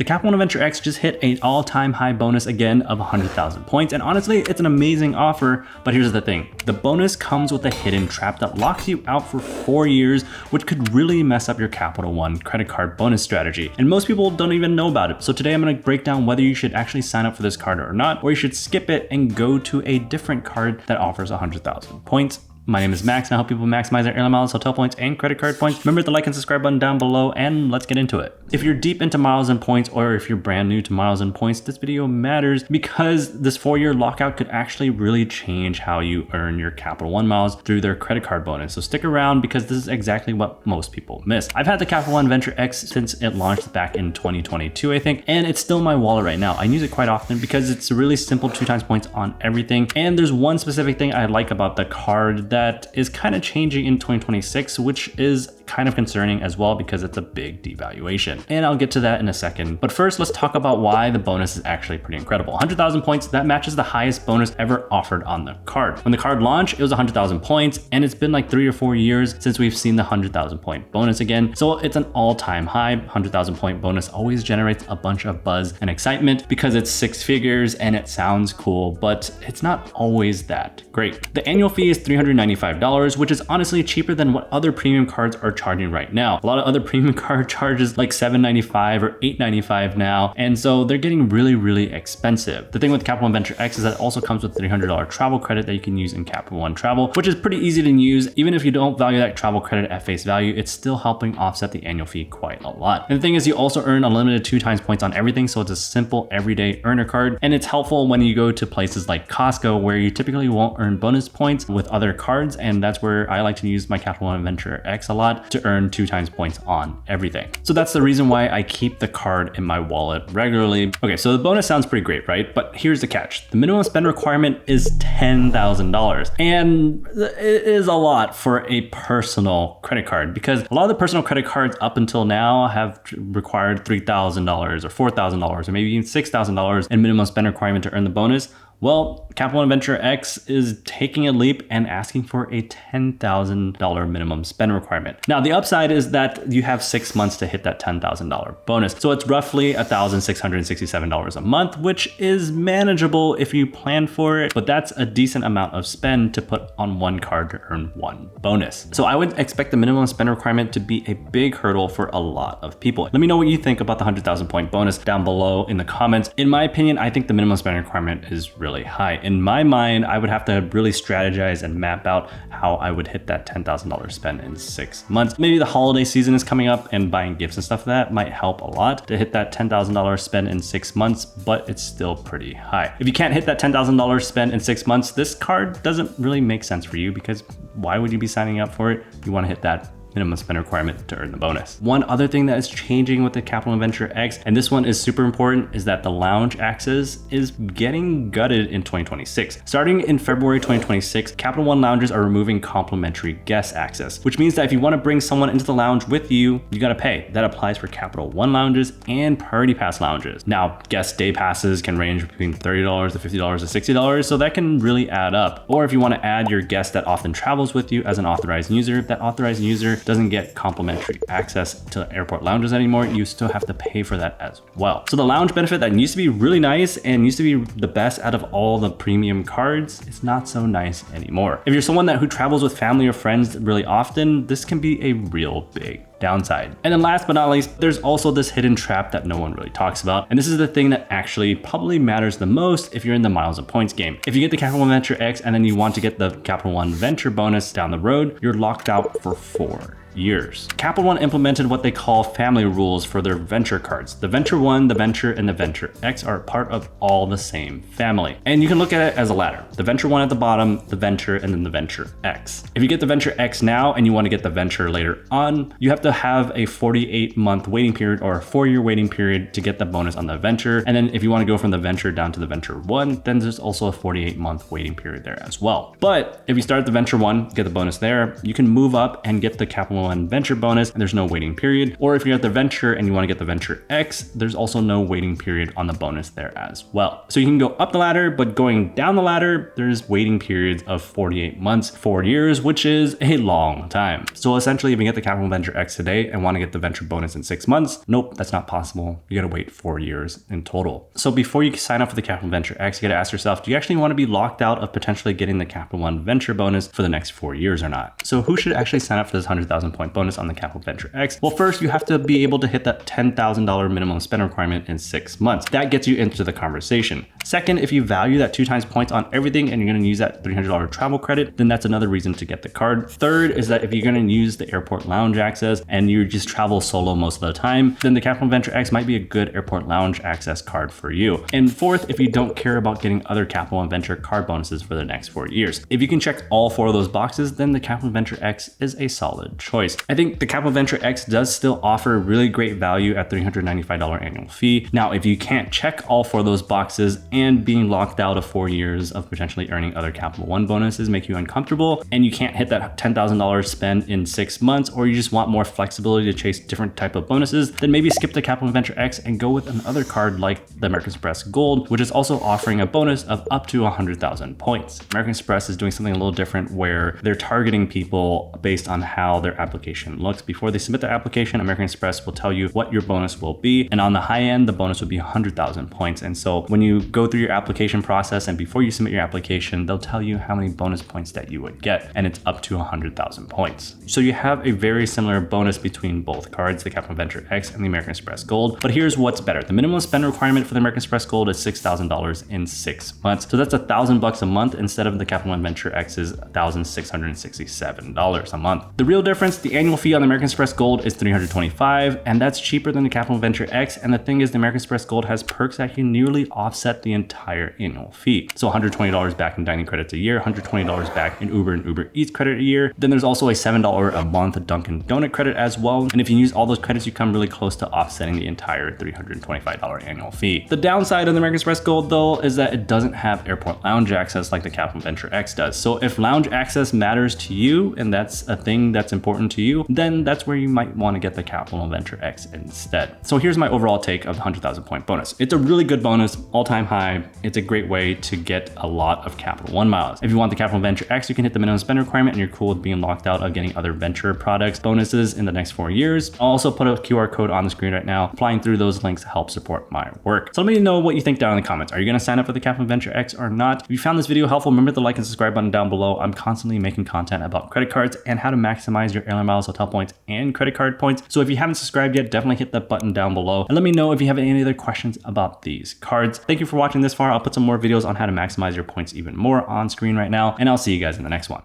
Capital One Adventure X just hit an all-time high bonus again of 100,000 points. And honestly, it's an amazing offer, but here's the thing. The bonus comes with a hidden trap that locks you out for 4 years, which could really mess up your Capital One credit card bonus strategy. And most people don't even know about it. So today I'm gonna break down whether you should actually sign up for this card or not, or you should skip it and go to a different card that offers 100,000 points. My name is Max, and I help people maximize their airline miles, hotel points, and credit card points. Remember the like and subscribe button down below, and let's get into it. If you're deep into miles and points, or if you're brand new to miles and points, this video matters because this 4-year lockout could actually really change how you earn your Capital One miles through their credit card bonus. So stick around because this is exactly what most people miss. I've had the Capital One Venture X since it launched back in 2022, I think, and it's still in my wallet right now. I use it quite often because it's really simple 2 times points on everything. And there's one specific thing I like about the card that is kind of changing in 2026, which is kind of concerning as well because it's a big devaluation. And I'll get to that in a second. But first, let's talk about why the bonus is actually pretty incredible. 100,000 points, that matches the highest bonus ever offered on the card. When the card launched, it was 100,000 points, and it's been like 3 or 4 years since we've seen the 100,000 point bonus again. So it's an all-time high. 100,000 point bonus always generates a bunch of buzz and excitement because it's 6 figures and it sounds cool, but it's not always that great. The annual fee is $395, which is honestly cheaper than what other premium cards are charging right now. A lot of other premium card charges like $795 or $895 now, and so they're getting really, really expensive. The thing with Capital One Venture X is that it also comes with $300 travel credit that you can use in Capital One Travel, which is pretty easy to use. Even if you don't value that travel credit at face value, it's still helping offset the annual fee quite a lot. And the thing is, you also earn unlimited 2 times points on everything, so it's a simple everyday earner card, and it's helpful when you go to places like Costco where you typically won't earn bonus points with other cards, and that's where I like to use my Capital One Venture X a lot to earn 2 times points on everything. So that's the reason why I keep the card in my wallet regularly. Okay, so the bonus sounds pretty great, right? But here's the catch. The minimum spend requirement is $10,000. And it is a lot for a personal credit card because a lot of the personal credit cards up until now have required $3,000 or $4,000 or maybe even $6,000 in minimum spend requirement to earn the bonus. Well, Capital One Venture X is taking a leap and asking for a $10,000 minimum spend requirement. Now, the upside is that you have 6 months to hit that $10,000 bonus. So it's roughly $1,667 a month, which is manageable if you plan for it, but that's a decent amount of spend to put on one card to earn one bonus. So I would expect the minimum spend requirement to be a big hurdle for a lot of people. Let me know what you think about the 100,000 point bonus down below in the comments. In my opinion, I think the minimum spend requirement is really high. In my mind, I would have to really strategize and map out how I would hit that $10,000 spend in 6 months. Maybe the holiday season is coming up and buying gifts and stuff that might help a lot to hit that $10,000 spend in 6 months, but it's still pretty high. If you can't hit that $10,000 spend in 6 months, this card doesn't really make sense for you because why would you be signing up for it? You want to hit that minimum spend requirement to earn the bonus. One other thing that is changing with the Capital One Venture X, and this one is super important, is that the lounge access is getting gutted in 2026. Starting in February 2026, Capital One lounges are removing complimentary guest access, which means that if you want to bring someone into the lounge with you, you got to pay. That applies for Capital One lounges and Priority Pass lounges. Now, guest day passes can range between $30 to $50 to $60, so that can really add up. Or if you want to add your guest that often travels with you as an authorized user, that authorized user doesn't get complimentary access to airport lounges anymore, you still have to pay for that as well. So the lounge benefit that used to be really nice and used to be the best out of all the premium cards, it's not so nice anymore. If you're someone who travels with family or friends really often, this can be a real big downside. And then last but not least, there's also this hidden trap that no one really talks about. And this is the thing that actually probably matters the most if you're in the miles and points game. If you get the Capital One Venture X and then you want to get the Capital One Venture bonus down the road, you're locked out for 4 years. Capital One implemented what they call family rules for their venture cards. The Venture One, the Venture, and the Venture X are part of all the same family. And you can look at it as a ladder. The Venture One at the bottom, the Venture, and then the Venture X. If you get the Venture X now and you want to get the Venture later on, you have to have a 48-month waiting period or a 4-year waiting period to get the bonus on the Venture. And then if you want to go from the Venture down to the Venture One, then there's also a 48-month waiting period there as well. But if you start at the Venture One, get the bonus there, you can move up and get the Capital One One Venture bonus and there's no waiting period. Or if you're at the Venture and you want to get the Venture X, there's also no waiting period on the bonus there as well. So you can go up the ladder, but going down the ladder, there's waiting periods of 48 months, 4 years, which is a long time. So essentially, if you get the Capital One Venture X today and want to get the Venture bonus in 6 months, nope, that's not possible. You got to wait 4 years in total. So before you sign up for the Capital Venture X, you got to ask yourself, do you actually want to be locked out of potentially getting the Capital One Venture bonus for the next 4 years or not? So who should actually sign up for this 100,000 point bonus on the Capital Venture X? Well, first you have to be able to hit that $10,000 minimum spend requirement in 6 months. That gets you into the conversation. Second, if you value that 2 times points on everything and you're going to use that $300 travel credit, then that's another reason to get the card. Third is that if you're going to use the airport lounge access and you just travel solo most of the time, then the Capital Venture X might be a good airport lounge access card for you. And fourth, if you don't care about getting other Capital One Venture card bonuses for the next 4 years. If you can check all 4 of those boxes, then the Capital Venture X is a solid choice. I think the Capital Venture X does still offer really great value at $395 annual fee. Now, if you can't check all 4 of those boxes and being locked out of 4 years of potentially earning other Capital One bonuses make you uncomfortable, and you can't hit that $10,000 spend in 6 months, or you just want more flexibility to chase different type of bonuses, then maybe skip the Capital Venture X and go with another card like the American Express Gold, which is also offering a bonus of up to 100,000 points. American Express is doing something a little different where they're targeting people based on how their application looks. Before they submit their application, American Express will tell you what your bonus will be. And on the high end, the bonus would be 100,000 points. And so when you go through your application process and before you submit your application, they'll tell you how many bonus points that you would get. And it's up to 100,000 points. So you have a very similar bonus between both cards, the Capital Venture X and the American Express Gold. But here's what's better. The minimum spend requirement for the American Express Gold is $6,000 in 6 months. So that's $1,000 a month instead of the Capital One Venture X's $1,667 a month. The real difference, the annual fee on the American Express Gold is $325, and that's cheaper than the Capital Venture X. And the thing is, the American Express Gold has perks that can nearly offset the entire annual fee. So $120 back in dining credits a year, $120 back in Uber and Uber Eats credit a year. Then there's also a $7 a month Dunkin' Donut credit as well. And if you use all those credits, you come really close to offsetting the entire $325 annual fee. The downside of the American Express Gold, though, is that it doesn't have airport lounge access like the Capital Venture X does. So if lounge access matters to you and that's a thing that's important to you, then that's where you might want to get the Capital Venture X instead. So here's my overall take of the 100,000 point bonus. It's a really good bonus, all-time high. It's a great way to get a lot of Capital One miles. If you want the Capital Venture X, you can hit the minimum spend requirement and you're cool with being locked out of getting other venture products bonuses in the next 4 years. I'll also put a QR code on the screen right now. Flying through those links helps support my work. So let me know what you think down in the comments. Are you going to sign up for the Capital Venture X or not? If you found this video helpful, remember the like and subscribe button down below. I'm constantly making content about credit cards and how to maximize your airline miles, hotel points, and credit card points. So if you haven't subscribed yet, definitely hit that button down below. And let me know if you have any other questions about these cards. Thank you for watching this far. I'll put some more videos on how to maximize your points even more on screen right now. And I'll see you guys in the next one.